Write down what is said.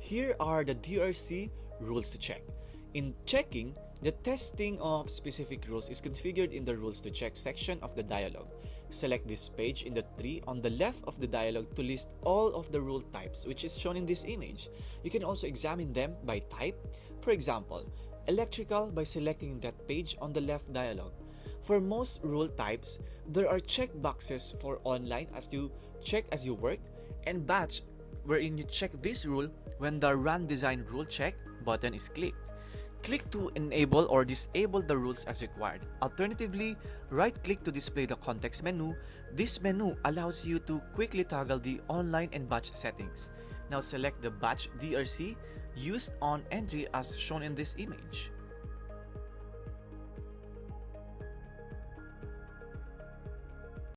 Here are the DRC rules to check. In checking, the testing of specific rules is configured in the Rules to Check section of the dialog. Select this page in the tree on the left of the dialog to list all of the rule types, which is shown in this image. You can also examine them by type. For example, electrical by selecting that page on the left dialog. For most rule types, there are check boxes for online as you check as you work, and batch wherein you check this rule when the Run Design Rule Check button is clicked. Click to enable or disable the rules as required. Alternatively, right-click to display the context menu. This menu allows you to quickly toggle the online and batch settings. Now select the batch DRC used on entry as shown in this image.